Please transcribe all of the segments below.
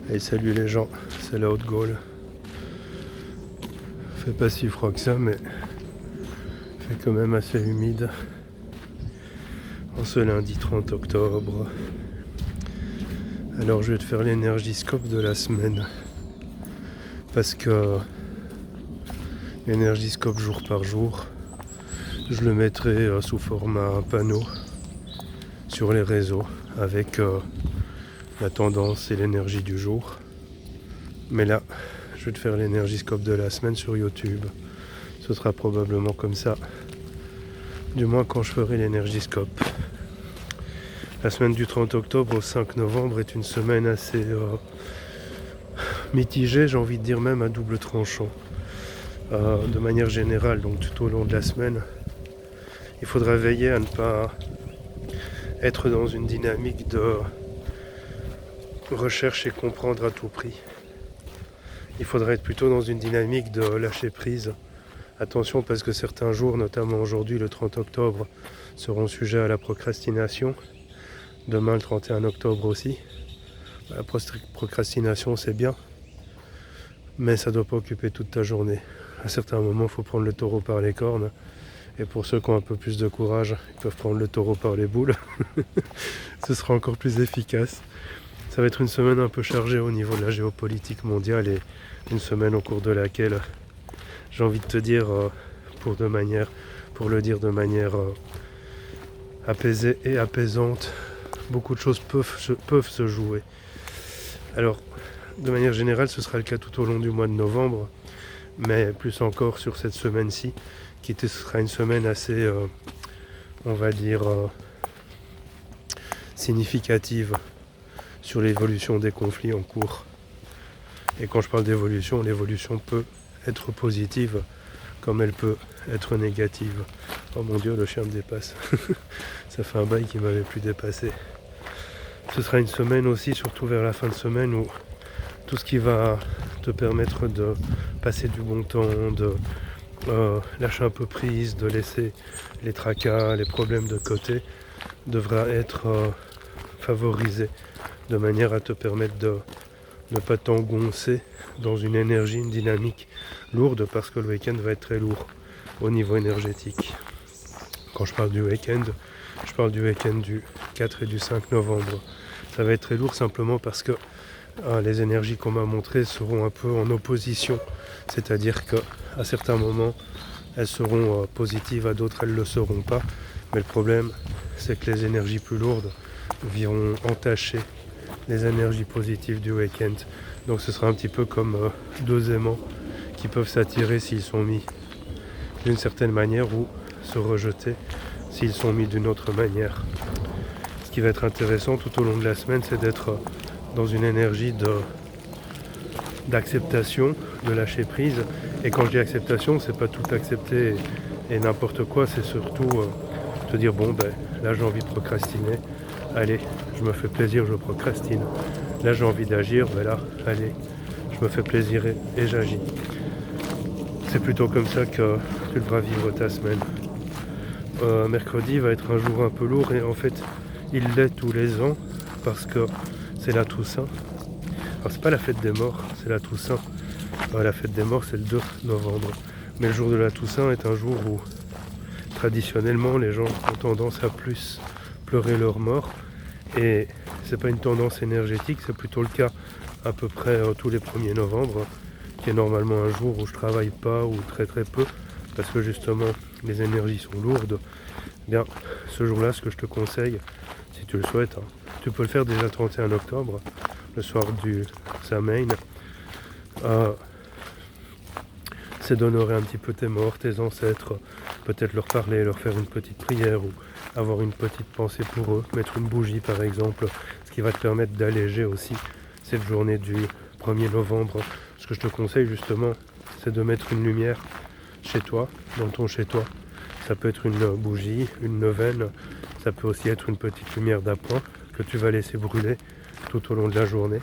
Et salut les gens, c'est la Haute-Gaule. Fait pas si froid que ça, mais fait quand même assez humide. En ce lundi 30 octobre. Alors je vais te faire l'énergiscope de la semaine. Parce que l'énergiscope jour par jour, je le mettrai sous format panneau sur les réseaux avec la tendance et l'énergie du jour. Mais là, je vais te faire l'énergiscope de la semaine sur YouTube. Ce sera probablement comme ça. Du moins quand je ferai l'énergiscope. La semaine du 30 octobre au 5 novembre est une semaine assez mitigée, j'ai envie de dire même à double tranchant. De manière générale, donc tout au long de la semaine, il faudra veiller à ne pas être dans une dynamique de recherche et comprendre à tout prix. Il faudra être plutôt dans une dynamique de lâcher prise. Attention parce que certains jours, notamment aujourd'hui le 30 octobre, seront sujets à la procrastination. Demain le 31 octobre aussi. La procrastination c'est bien, mais ça ne doit pas occuper toute ta journée. À certains moments, il faut prendre le taureau par les cornes. Et pour ceux qui ont un peu plus de courage, ils peuvent prendre le taureau par les boules. Ce sera encore plus efficace. Ça va être une semaine un peu chargée au niveau de la géopolitique mondiale et une semaine au cours de laquelle, j'ai envie de te dire, pour le dire de manière apaisée et apaisante, beaucoup de choses peuvent se jouer. Alors, de manière générale, ce sera le cas tout au long du mois de novembre, mais plus encore sur cette semaine-ci, qui sera une semaine assez, on va dire, significative sur l'évolution des conflits en cours. Et quand je parle d'évolution, l'évolution peut être positive comme elle peut être négative. Oh mon Dieu, le chien me dépasse. Ça fait un bail qui m'avait plus dépassé. Ce sera une semaine aussi, surtout vers la fin de semaine, où tout ce qui va te permettre de passer du bon temps, de lâcher un peu prise, de laisser les tracas, les problèmes de côté, devra être favorisé de manière à te permettre de ne pas t'engoncer dans une énergie, une dynamique lourde, parce que le week-end va être très lourd au niveau énergétique. Quand je parle du week-end, je parle du week-end du 4 et du 5 novembre. Ça va être très lourd simplement parce que les énergies qu'on m'a montrées seront un peu en opposition. C'est-à-dire qu'à certains moments, elles seront positives, à d'autres, elles ne le seront pas. Mais le problème, c'est que les énergies plus lourdes viendront entacher les énergies positives du week-end. Donc ce sera un petit peu comme deux aimants qui peuvent s'attirer s'ils sont mis d'une certaine manière ou se rejeter s'ils sont mis d'une autre manière. Ce qui va être intéressant tout au long de la semaine, c'est d'être dans une énergie d'acceptation, de lâcher prise. Et quand je dis acceptation, c'est pas tout accepter et n'importe quoi, c'est surtout te dire bon ben là j'ai envie de procrastiner, allez, je me fais plaisir, je procrastine. Là j'ai envie d'agir, ben là, allez, je me fais plaisir et j'agis. C'est plutôt comme ça que tu devras vivre ta semaine. Mercredi va être un jour un peu lourd et en fait il l'est tous les ans parce que c'est la Toussaint. Alors c'est pas la fête des morts, c'est la Toussaint. La fête des morts c'est le 2 novembre. Mais le jour de la Toussaint est un jour où traditionnellement les gens ont tendance à plus pleurer leurs morts. Et c'est pas une tendance énergétique, c'est plutôt le cas à peu près tous les 1er novembre, qui est normalement un jour où je travaille pas ou très très peu, parce que justement les énergies sont lourdes. Bien, ce jour-là, ce que je te conseille, si tu le souhaites, tu peux le faire déjà le 31 octobre, le soir du Samhain, c'est d'honorer un petit peu tes morts, tes ancêtres, peut-être leur parler, leur faire une petite prière ou avoir une petite pensée pour eux, mettre une bougie par exemple, ce qui va te permettre d'alléger aussi cette journée du 1er novembre. Ce que je te conseille justement, c'est de mettre une lumière chez toi, dans ton chez toi. Ça peut être une bougie, une neuvaine, ça peut aussi être une petite lumière d'appoint que tu vas laisser brûler tout au long de la journée.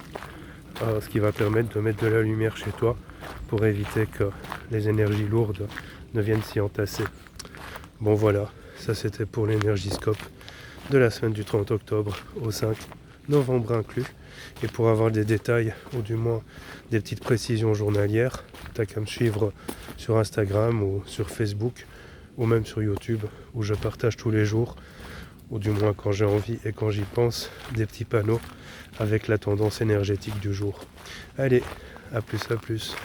Ce qui va permettre de mettre de la lumière chez toi pour éviter que les énergies lourdes ne viennent s'y entasser. Bon voilà, ça c'était pour l'énergiscope de la semaine du 30 octobre au 5 novembre inclus. Et pour avoir des détails, ou du moins des petites précisions journalières, t'as qu'à me suivre sur Instagram ou sur Facebook, ou même sur YouTube, où je partage tous les jours, ou du moins quand j'ai envie et quand j'y pense, des petits panneaux avec la tendance énergétique du jour. Allez, à plus.